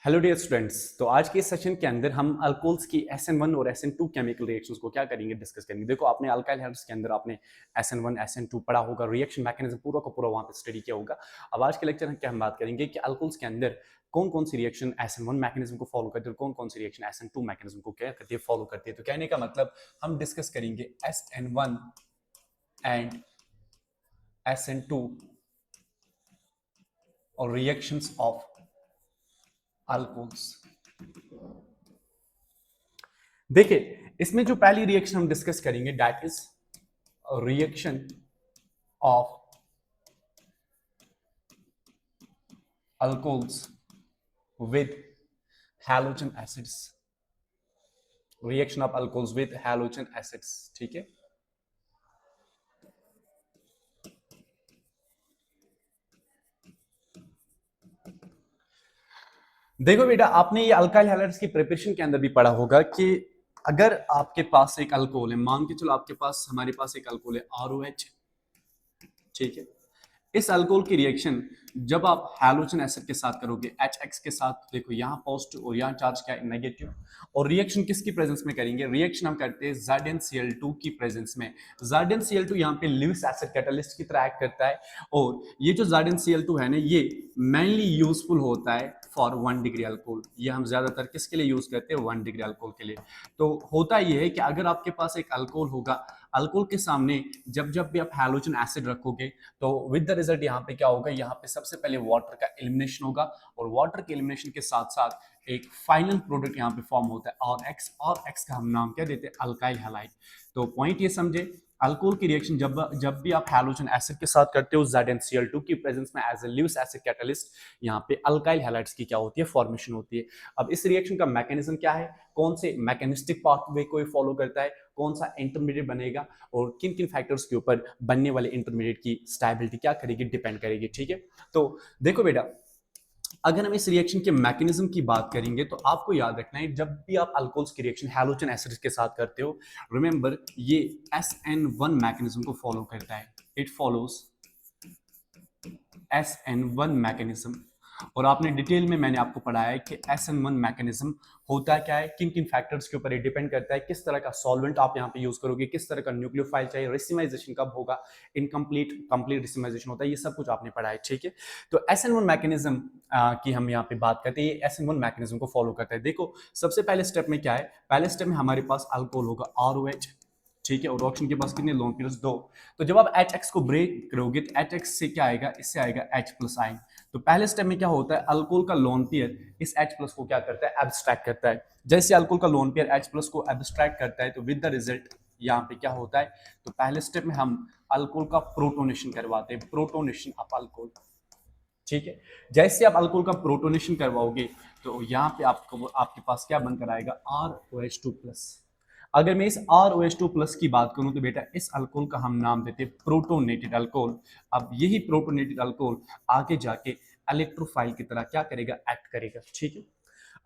Hello dear students. तो आज के इस सेशन के अंदर हम अल्कोहल्स की SN1 और SN2 केमिकल रिएक्शंस को क्या करेंगे, डिस्कस करेंगे। देखो, आपने अल्काइल हाइड्राइड्स के अंदर आपने SN1 SN2 पढ़ा होगा, रिएक्शन मैकेनिज्म पूरा का पूरा वहां पे स्टडी किया होगा। अब आज के लेक्चर में क्या हम बात करेंगे कि अल्कोहल्स के अंदर कौन कौन सी रिएक्शन SN1 मैकेनिज्म को फॉलो करती है और कौन कौन सी रिएक्शन SN2 मैकेनिज्म को क्या करती है, फॉलो करती है। तो कहने का मतलब हम डिस्कस करेंगे SN1 एंड SN2 और रिएक्शंस ऑफ अल्कोहल्स। देखिए, इसमें जो पहली रिएक्शन हम डिस्कस करेंगे that is reaction of alcohols with halogen acids. Reaction of alcohols with halogen acids, ठीक है। देखो बेटा, आपने ये अल्काइल हैलाइड्स की प्रिपरेशन के अंदर भी पढ़ा होगा कि अगर आपके पास एक अल्कोहल है, मान के चलो आपके पास हमारे पास एक अल्कोहल है ROH, ठीक है। इस अल्कोहल की रिएक्शन जब आप हैलोजन एसिड के साथ करोगे HX के साथ, देखो यहाँ पॉजिटिव और यहाँ चार्ज क्या है, नेगेटिव। और रिएक्शन किसकी प्रेजेंस में करेंगे? रिएक्शन हम करते हैं ZnCl2 की प्रेजेंस में। ZnCl2 यहाँ पे लुईस एसिड कैटलिस्ट की तरह एक्ट करता है, और ये जो ZnCl2 है ना, ये मेनली यूजफुल होता है फॉर 1 डिग्री अल्कोहल। ये हम ज्यादातर किसके लिए यूज करते हैं? 1 डिग्री अल्कोहल के लिए। तो होता ये है कि अगर आपके पास एक अल्कोहल होगा, अल्कोहल के सामने जब जब भी आप हैलोजन एसिड रखोगे तो विद द रिजल्ट यहाँ पे क्या होगा, यहाँ पे सबसे पहले वाटर का एलिमिनेशन होगा, और वाटर के एलिमिनेशन के साथ साथ एक फाइनल प्रोडक्ट यहाँ पे फॉर्म होता है RX। और एक्स का हम नाम क्या देते हैं? Alkyl halide. तो पॉइंट ये समझे, अल्कोहल की रिएक्शन जब भी आप हैलोजन एसिड के साथ करते हो ZnCl2 की प्रेजेंस में as a Lewis acid catalyst, यहाँ पे अल्काइल हैलाइड्स की क्या होती है? फॉर्मेशन होती है। अब इस रिएक्शन का मैकेनिज्म क्या है, कौन से मैकेनिस्टिक पाथवे को फॉलो करता है, कौन सा इंटरमीडिएट बनेगा, और किन किन फैक्टर्स के ऊपर बनने वाले इंटरमीडिएट की स्टेबिलिटी क्या करेगी, डिपेंड करेगी, ठीक है। तो देखो बेटा, अगर हम इस रिएक्शन के मैकेनिज्म की बात करेंगे तो आपको याद रखना है, जब भी आप अल्कोहल्स की रिएक्शन हैलोजन एसिड के साथ करते हो, रिमेंबर ये SN1 मैकेनिज्म को फॉलो करता है। It follows SN1 mechanism. और आपने डिटेल में मैंने आपको पढ़ाया है कि SN1 मैकेनिज्म होता क्या है, किन किन फैक्टर्स के ऊपर ये डिपेंड करता है, किस तरह का सॉल्वेंट आप यहाँ पे यूज करोगे, किस तरह का न्यूक्लियोफाइल चाहिए, रेसिमाइजेशन कब होगा, इनकम्प्लीट कंप्लीट रेसिमाइजेशन होता है, ये सब कुछ आपने पढ़ा है, ठीक है। तो SN1 मैकेनिज्म की हम यहाँ पे बात करते हैं, ये SN1 मैकेनिज्म को फॉलो करता है। देखो, सबसे पहले स्टेप में क्या है, पहले स्टेप में हमारे पास अल्कोहल होगा ROH, ठीक है, और ऑप्शन के पास कितने लोन पेयर्स? 2। तो जब आप HX को ब्रेक करोगे तो HX से क्या आएगा? इससे आएगा H+ आयन। तो पहले स्टेप में क्या होता है, अल्कोहल का लोन पेयर इस H+ को क्या करता है? एब्स्ट्रैक्ट करता है। जैसे अल्कोहल का लोन पेयर H+ को एब्स्ट्रैक्ट करता है तो विद द रिजल्ट यहाँ पे क्या होता है, तो पहले स्टेप में हम अल्कोहल का प्रोटोनेशन करवाते हैं, प्रोटोनेशन ऑफ अल्कोहल, ठीक है। जैसे आप अल्कोहल का प्रोटोनेशन करवाओगे तो यहाँ पे आपको आपके पास क्या बनकर आएगा? ROH2+। अगर मैं इस ROH2+ की बात करूं तो बेटा, इस अल्कोहल का हम नाम देते हैं प्रोटोनेटेड अल्कोहल। अब यही प्रोटोनेटेड अल्कोहल आगे जाके इलेक्ट्रोफाइल की तरह क्या करेगा? एक्ट करेगा, ठीक है।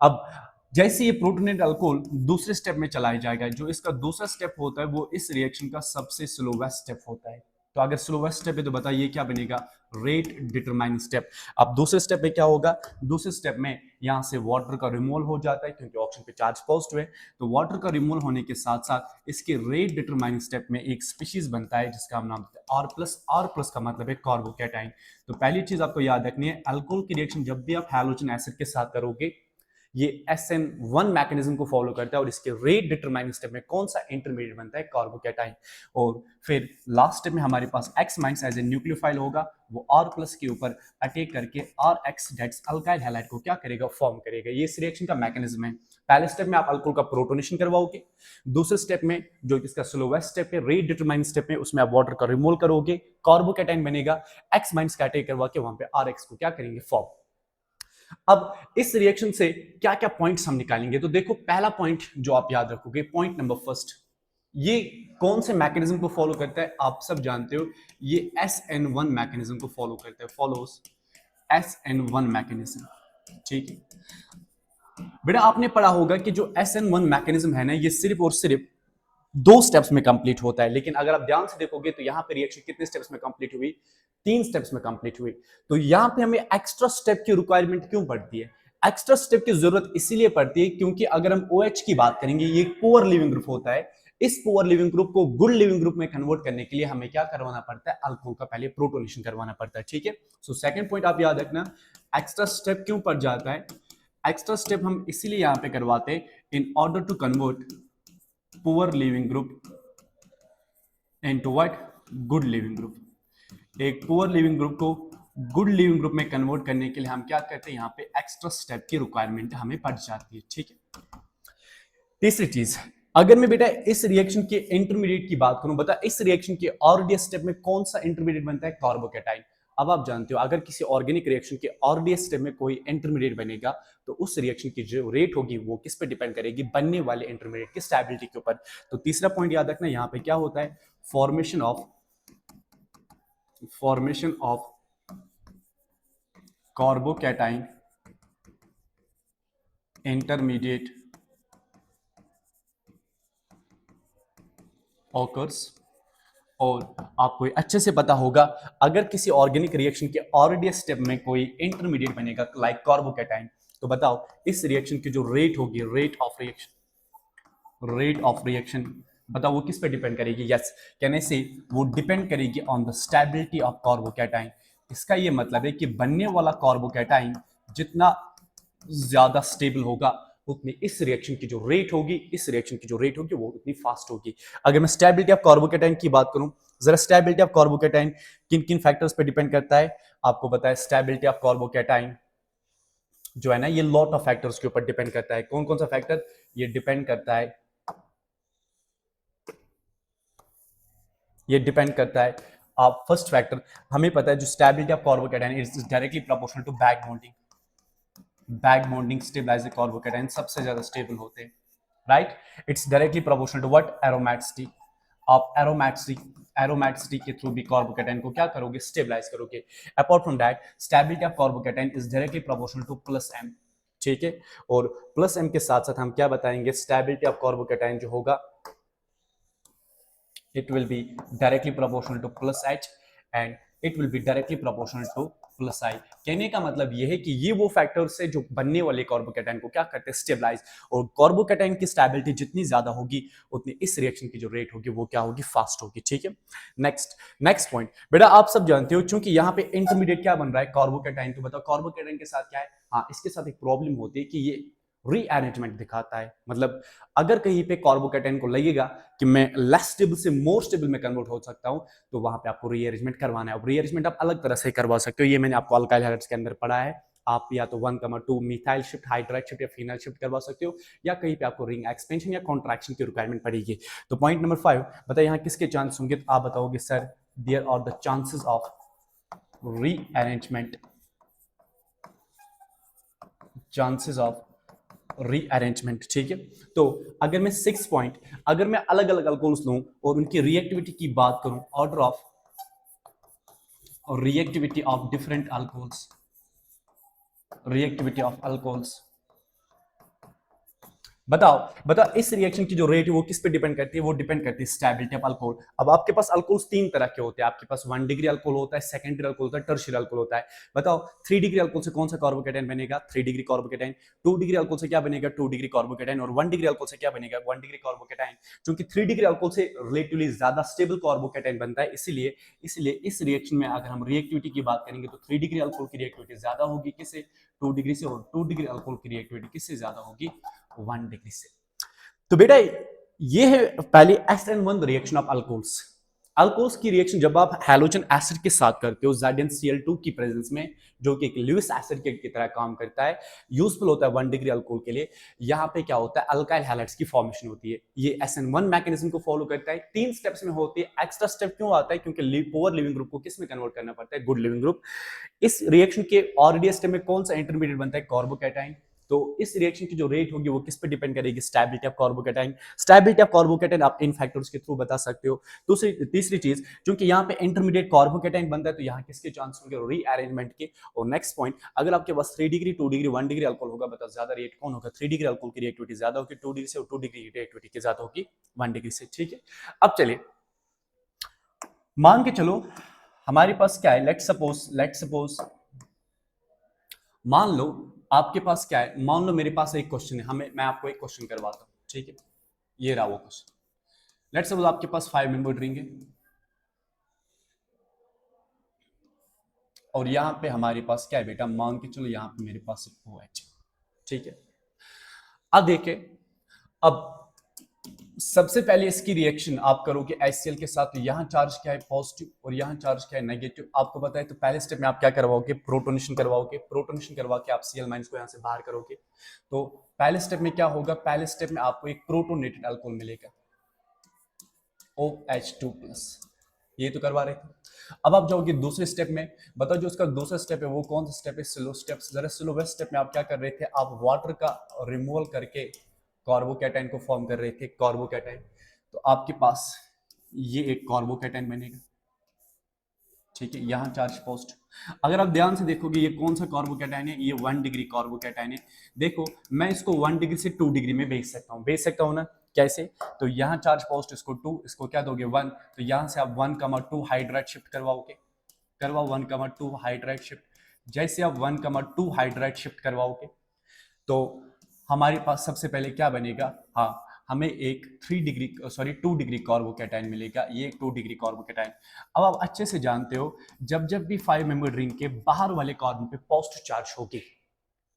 अब जैसे ये प्रोटोनेटेड अल्कोहल दूसरे स्टेप में चलाया जाएगा, जो इसका दूसरा स्टेप होता है वो इस रिएक्शन का सबसे स्लोवेस्ट स्टेप होता है। तो अगर स्लोवेस्ट स्टेप है तो बताइए क्या बनेगा? Rate determine step. अब दूसरे स्टेप में क्या होगा? दूसरे स्टेप में यहां से वाटर का रिमूवल हो जाता है, क्योंकि ऑप्शन पे चार्ज पॉजिटिव है। तो वाटर का रिमूवल होने के साथ साथ इसके रेट डिटरमाइन स्टेप में एक स्पीशीज बनता है जिसका हम नाम देते हैं R+। R+ का मतलब है कार्बोकैटाइन। तो पहली चीज आपको याद रखनी है, अल्कोहल की रिएक्शन जब भी आप हैलोजन एसिड के साथ करोगे, ये SN1 मैकेनिज्म को फॉलो करता है, और इसके रेट डिटरमाइनिंग स्टेप में कौन सा इंटरमीडिएट बनता है? कार्बोकैटाइन। और फिर लास्ट स्टेप में हमारे पास X- एज ए न्यूक्लियोफाइल होगा, वो R+ के ऊपर अटैक करके RX डेट्स अल्काइल हैलाइड को क्या करेगा? फॉर्म करेगा। ये इस रिएक्शन का मैकेनिज्म है। पहले स्टेप में आप अल्कोहल का प्रोटोनेशन करवाओगे, दूसरे स्टेप में जो इसका स्लोवेस्ट स्टेप है, रेट डिटरमाइनिंग स्टेप में, उसमें आप वाटर का रिमूवल करोगे, कार्बोकैटाइन बनेगा, X- का अटैक करवा के वहां पे RX को क्या करेंगे? फॉर्म। अब इस रिएक्शन से क्या क्या पॉइंट्स हम निकालेंगे, तो देखो, पहला पॉइंट जो आप याद रखोगे, पॉइंट नंबर फर्स्ट, ये कौन से मैकेनिज्म को फॉलो करता है? आप सब जानते हो, ये SN1 मैकेनिज्म को फॉलो करता है, फॉलोस SN1 मैकेनिज्म, ठीक है। बेटा, आपने पढ़ा होगा कि जो SN1 मैकेनिज्म है ना, ये सिर्फ और सिर्फ 2 स्टेप्स में कंप्लीट होता है, लेकिन अगर आप ध्यान से देखोगे तो यहाँ पे रिएक्शन कितने स्टेप्स में कंप्लीट हुई? 3 स्टेप्स में कंप्लीट हुई। तो यहाँ पे हमें एक्स्ट्रा स्टेप की रिक्वायरमेंट क्यों पड़ती है? एक्स्ट्रा स्टेप की जरूरत इसीलिए पड़ती है क्योंकि अगर हम OH की बात करेंगे, ये एक पुअर लिविंग ग्रुप होता है। इस पुअर लिविंग ग्रुप को गुड लिविंग ग्रुप में कन्वर्ट करने के लिए हमें क्या करवाना पड़ता है, अल्कोहल का पहले प्रोटोनेशन करवाना पड़ता है। ठीक है, सो सेकंड पॉइंट आप याद रखना, एक्स्ट्रा स्टेप क्यों पड़ जाता है। एक्स्ट्रा स्टेप हम इसीलिए यहां पे करवाते हैं in order to convert poor leaving group into what, good leaving group. एक पुअर लिविंग ग्रुप को गुड लिविंग ग्रुप में कन्वर्ट करने के लिए हम क्या करते हैं, यहाँ पे एक्स्ट्रा स्टेप की रिक्वायरमेंट हमें पड़ जाती है। ठीक है, तीसरी चीज, अगर मैं बेटा इस रिएक्शन के इंटरमीडिएट की बात करूं, बता इस रिएक्शन के ऑरडीएस स्टेप में कौन सा इंटरमीडिएट बनता है, कार्बोकेटाइन। अब आप जानते हो अगर किसी ऑर्गेनिक रिएक्शन के ऑरडीएस स्टेप में कोई इंटरमीडिएट बनेगा तो उस रिएक्शन की जो रेट होगी वो किस पे डिपेंड करेगी, बनने वाले इंटरमीडिएट की स्टेबिलिटी के ऊपर। तो तीसरा पॉइंट याद रखना, यहाँ पे क्या होता है, formation of carbocation intermediate occurs. और आपको अच्छे से पता होगा अगर किसी ऑर्गेनिक रिएक्शन के ऑरडीएस स्टेप में कोई इंटरमीडिएट बनेगा लाइक कार्बोकेटाइन, तो बताओ इस रिएक्शन की जो रेट होगी, रेट ऑफ रिएक्शन बताओ वो किस पे डिपेंड करेगी। यस, कहने से वो डिपेंड करेगी on the stability of carbocation. इसका ये मतलब है कि बनने वाला कार्बोकेटाइन जितना ज्यादा स्टेबल होगा उतनी इस रिएक्शन की जो रेट होगी वो उतनी फास्ट होगी। अगर मैं स्टेबिलिटी ऑफ कार्बोकेटाइन की बात करूं, जरा स्टेबिलिटी ऑफ कार्बोकेटाइन किन किन फैक्टर्स पे डिपेंड करता है आपको पता है। स्टेबिलिटी ऑफ कार्बोकेटाइन जो है ना, ये लॉट ऑफ फैक्टर्स के ऊपर डिपेंड करता है। कौन कौन सा फैक्टर ये डिपेंड करता है, ये डिपेंड करता है। आप फर्स्ट फैक्टर हमें पता है जो stability of carbocation is directly proportional to back bonding stabiliser carbocation सबसे ज्यादा स्टेबल होते हैं, right. It's directly proportional to what, aromaticity. आप एरोमेटिसिटी के थ्रू भी कार्बोकेटाइन को क्या करोगे, स्टेबलाइज करोगे। Apart from that stability of carbocation is directly proportional to plus M, ठीक है। और प्लस एम के साथ साथ हम क्या बताएंगे, स्टेबिलिटी ऑफ कार्बोकेटाइन जो होगा it will be directly proportional to plus H and it will be directly proportional to plus I। कहने का मतलब यह है कि ये वो फैक्टर्स है जो बनने वाले कार्बोकेटाइन को क्या करते हैं, स्टेबलाइज। और कार्बोकेटाइन की स्टेबिलिटी जितनी ज्यादा होगी उतनी इस रिएक्शन की जो रेट होगी वो क्या होगी, फास्ट होगी। ठीक है, नेक्स्ट पॉइंट बेटा आप सब जानते हो चूंकि यहाँ पे इंटरमीडिएट क्या बन रहा है, कार्बोकेटाइन। तो बताओ कार्बोकेटाइन के साथ क्या है, हाँ इसके साथ एक प्रॉब्लम होती है कि ये रीअरेंजमेंट दिखाता है। मतलब अगर कहीं पे कार्बोकेटाइन को लगेगा कि मैं लेस स्टेबल से मोर स्टेबल में कन्वर्ट हो सकता हूं तो वहां पे आपको रीअरेंजमेंट करवाना है। और रीअरेंजमेंट आप अलग तरह से करवा सकते हो, ये मैंने आपको अल्काइल हैलाइड्स के अंदर पढ़ा है। आप या तो 1,2 मिथाइल शिफ्ट, हाइड्राइड शिफ्ट या फिनाइल शिफ्ट करवा सकते हो, या कहीं पे आपको रिंग एक्सपेंशन या कॉन्ट्रैक्शन की रिक्वायरमेंट पड़ेगी। तो पॉइंट नंबर 5 बताइए यहाँ किसके चांस होंगे, तो आप बताओगे sir there are the chances of rearrangement, rearrangement. ठीक है, तो अगर मैं 6 पॉइंट, अगर मैं अलग अलग अल्कोहल्स लूं और उनकी रिएक्टिविटी की बात करूं, order of reactivity of different alcohols, reactivity of alcohols, बताओ इस रिएक्शन की जो रेट है वो किस पे डिपेंड करती है, वो डिपेंड करती है स्टेबिलिटी ऑफ अल्कोहल। अब आपके पास अल्कोहल्स 3 तरह के होते हैं, आपके पास 1 डिग्री अल्कोहल होता है, सेकेंडरी अल्कोहल होता है, टर्शियरी अल्कोहल होता है। बताओ 3 डिग्री अल्कोहल से कौन सा कार्बोकेटाइन बनेगा, 3 डिग्री कार्बोकेटाइन। 2 डिग्री अल्कोहल से क्या बनेगा, 2 डिग्री कार्बोकेटाइन। और 1 डिग्री अल्कोहल से क्या बनेगा, 1 डिग्री कार्बोकेटाइन। क्योंकि 3 डिग्री अल्कोहल से रिलेटिवली ज्यादा स्टेबल कार्बोकेटाइन बनता है, इसीलिए इस रिएक्शन में अगर हम रिएक्टिविटी की बात करेंगे तो 3 डिग्री अल्कोहल की रिएक्टिविटी ज्यादा होगी किससे, 2 डिग्री से। और 2 डिग्री अल्कोहल की रिएक्टिविटी किससे ज्यादा होगी, 1 डिग्री से। तो बेटा ये है पहले SN1 reaction of alcohols. Alcohols की रिएक्शन जब आप हैलोजन एसिड के साथ करते हो ZnCl2 की प्रेजेंस में, जो कि एक लुईस एसिड की तरह काम करता है, यूजफुल होता है 1 डिग्री अल्कोहल के लिए। यहाँ पे क्या होता है, अल्काइल हैलाइड्स की फॉर्मेशन होती है। ये SN1 मैकेनिज्म को फॉलो करता है, 3 स्टेप्स में होती है। एक्स्ट्रा स्टेप क्यों आता है, क्योंकि पुअर लिविंग ग्रुप को किस में कन्वर्ट करना पड़ता है, गुड लिविंग ग्रुप। इस रिएक्शन के ऑरडीएस स्टेप में कौन सा इंटरमीडिएट बनता है, कार्बोकेटाइन। तो इस रिएक्शन की जो रेट होगी वो किस पे डिपेंड करेगी, stability of carbocation. Stability of carbocation आप इन फैक्टर्स के थ्रू बता सकते हो। तीसरी चीज, क्योंकि यहाँ पे इंटरमीडिएट कार्बोकेटाइन बनता है तो यहाँ किसके चांस होंगे, रीअरेंजमेंट के। और नेक्स्ट पॉइंट, अगर आपके पास 3 डिग्री, 2 डिग्री, 1 डिग्री अल्कोहल होगा, बताओ ज्यादा रेट कौन होगा, 3 डिग्री अल्कोहल की रिएक्टिविटी ज्यादा होगी 2 डिग्री से, और 2 डिग्री की रिएक्टिविटी की ज्यादा होगी 1 डिग्री से। ठीक है, अब चलिए मान के चलो हमारे पास क्या है, लेट्स सपोज मान लो आपके पास क्या है, मान लो मेरे पास एक क्वेश्चन है, मैं आपको एक क्वेश्चन करवाता हूँ, ठीक है, ये रहा वो क्वेश्चन। लेट्स सपोज आपके पास 5 मेंबर रिंग है और यहाँ पे हमारे पास क्या है बेटा, मान के चलो यहाँ पे मेरे पास OH, ठीक है। अब देखें, अब सबसे पहले इसकी रिएक्शन आप करोगे HCl के साथ, तो यहाँ चार्ज क्या है पॉजिटिव और यहाँ चार्ज क्या है नेगेटिव, आपको पता है। तो पहले स्टेप में आप क्या करवाओगे, प्रोटोनेशन करवाओगे, प्रोटोनेशन करवा के आप Cl माइनस को यहाँ से बाहर करोगे। तो पहले स्टेप में क्या होगा, पहले स्टेप में आपको एक प्रोटोनेटेड अल्कोहल मिलेगा OH2+, ये तो करवा रहे थे। अब आप जाओगे दूसरे स्टेप में, बताओ जो उसका दूसरा स्टेप है वो कौन सा स्टेप है, स्लो स्टेप। जरा स्लोवेस्ट स्टेप में आप क्या कर रहे थे, आप वाटर का रिमूवल करके कार्बोकैटायन को फॉर्म कर रहे थे, कार्बोकैटायन। तो आपके पास ये एक कार्बोकैटायन बनेगा, ठीक है, यहाँ चार्ज पॉजिटिव। अगर आप ध्यान से देखोगे ये कौन सा कार्बोकैटायन है, ये 1 डिग्री कार्बोकैटायन है। देखो मैं इसको 1 डिग्री से 2 डिग्री में भेज सकता हूँ ना, कैसे, तो यहाँ चार्ज पॉजिटिव, इसको 2, इसको क्या दोगे 1, तो यहाँ से आप 1,2 हाइड्राइड शिफ्ट करवाओगे, करवाओ 1,2 हाइड्राइड शिफ्ट। जैसे आप 1,2 हाइड्राइड शिफ्ट करवाओगे तो हमारे पास सबसे पहले क्या बनेगा, हाँ, हमें एक 2 डिग्री कार्बोकैटायन मिलेगा, ये 2 डिग्री कार्बोकैटायन। अब आप अच्छे से जानते हो, जब जब भी 5 मेंबर रिंग के बाहर वाले कार्बन पे पॉजिटिव चार्ज होगी,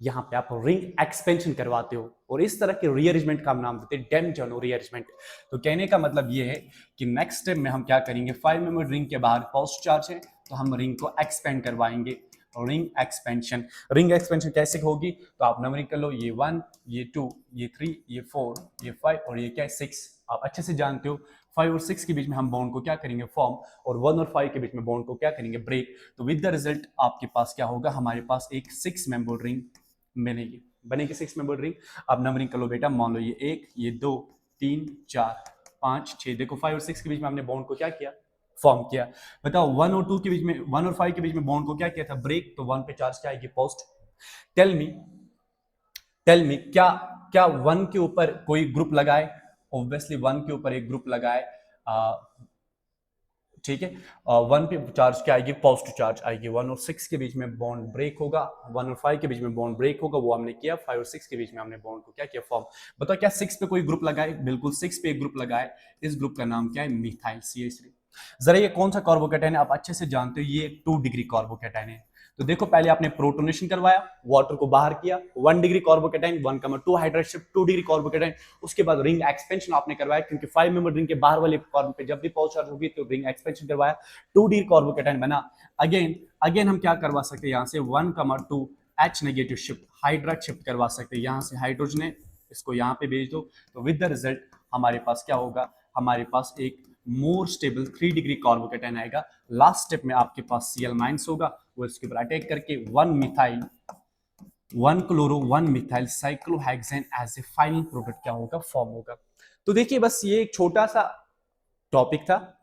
यहाँ पे आप रिंग एक्सपेंशन करवाते हो, और इस तरह के रीअरेंजमेंट का हम नाम देते हैं डेमजोनो रीअरेंजमेंट। तो कहने का मतलब ये है कि नेक्स्ट स्टेप में हम क्या करेंगे, 5 मेंबर रिंग के बाहर पॉजिटिव चार्ज है तो हम रिंग को एक्सपेंड करवाएंगे। रिंग एक्सपेंशन कैसे होगी, तो आप नंबरिंग कर लो, ये 1, ये 2, ये 3, ये 4, ये 5 और ये क्या है 6। आप अच्छे से जानते हो 5 और 6 के बीच में हम बॉन्ड को क्या करेंगे फॉर्म, और 1 और 5 के बीच में बॉन्ड को क्या करेंगे ब्रेक। तो विद द रिजल्ट आपके पास क्या होगा, हमारे पास एक 6 मेंबर रिंग बनेगी 6 मेंबर रिंग। अब नंबरिंग कर लो बेटा, मान लो ये 1, ये 2, 3, 4, 5, 6, देखो 5 और 6 के बीच में हमने बॉन्ड को क्या किया, फॉर्म किया। बताओ 1 और 2 के बीच में, 1 और 5 के बीच में बॉन्ड को क्या किया था, ब्रेक। तो 1 पे चार्ज क्या आएगी, पॉजिटिव। टेल मी क्या क्या 1 के ऊपर कोई ग्रुप लगाए, ऑब्वियसली 1 के ऊपर एक ग्रुप लगाए, ठीक है। 1 पे चार्ज क्या आएगी, पॉजिटिव चार्ज आएगी। 1 और 6 के बीच में बॉन्ड ब्रेक होगा, 1 और 5 के बीच में बॉन्ड ब्रेक होगा, वो हमने किया। 5 और 6 के बीच में हमने बॉन्ड को क्या किया, फॉर्म। बताओ क्या 6 पे कोई ग्रुप लगाए, बिल्कुल 6 पे एक ग्रुप लगाए। इस ग्रुप का नाम क्या है, मिथाइल CH3। जरा ये कौन सा कार्बोकैटायन है, आप अच्छे से जानते हो, ये 2 डिग्री कार्बोकैटायन है। तो देखो पहले आपने प्रोटोनेशन करवाया, वाटर को बाहर किया, 1 degree carbocation, 1,2 hydride shift, 2 degree carbocation. उसके बाद रिंग एक्सपेंशन आपने करवाया, क्योंकि 5 मेंबर रिंग के बाहर वाले कार्बन पे जब भी पॉजिटिव चार्ज होगी तो रिंग एक्सपेंशन करवाया, 2 डिग्री कार्बोकैटायन बना। अगेन हम क्या करवा सकते हैं, यहाँ से 1,2 H negative shift, hydride shift करवा सकते हैं। यहाँ से हाइड्रोजन है, इसको यहाँ पे भेज दो, तो विद द रिजल्ट हमारे पास क्या होगा, हमारे पास एक मोर स्टेबल 3 डिग्री कार्बोकैटायन आएगा। लास्ट स्टेप में आपके पास Cl माइनस होगा, वो इसके ऊपर अटैक करके 1 chloro 1 methyl cyclohexane as a final product क्या होगा, फॉर्म होगा। तो देखिए बस ये एक छोटा सा टॉपिक था।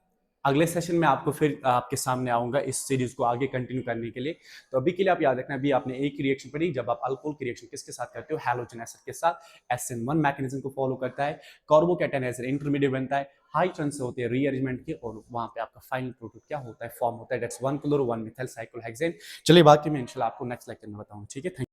अगले सेशन में आपको फिर आपके सामने आऊंगा इस सीरीज को आगे कंटिन्यू करने के लिए। तो अभी के लिए आप याद रखना, अभी आपने एक ही रिएक्शन पढ़ी, जब आप अल्कोहल की रिएक्शन किसके साथ करते हो, हैलोजन एसिड के साथ। SN1 मैकेनिज्म को फॉलो करता है, कार्बोकैटायन एज इंटरमीडिएट बनता है, हाई चांस होते हैं रीअरेंजमेंट के, और वहां पे आपका फाइनल प्रोडक्ट क्या होता है, फॉर्म होता है, दैट्स 1 क्लोरो 1 मिथाइल साइक्लोहेक्सेन। चलिए बाकी मैं इंशाल्लाह आपको नेक्स्ट लेक्चर में बताऊंगा, ठीक है।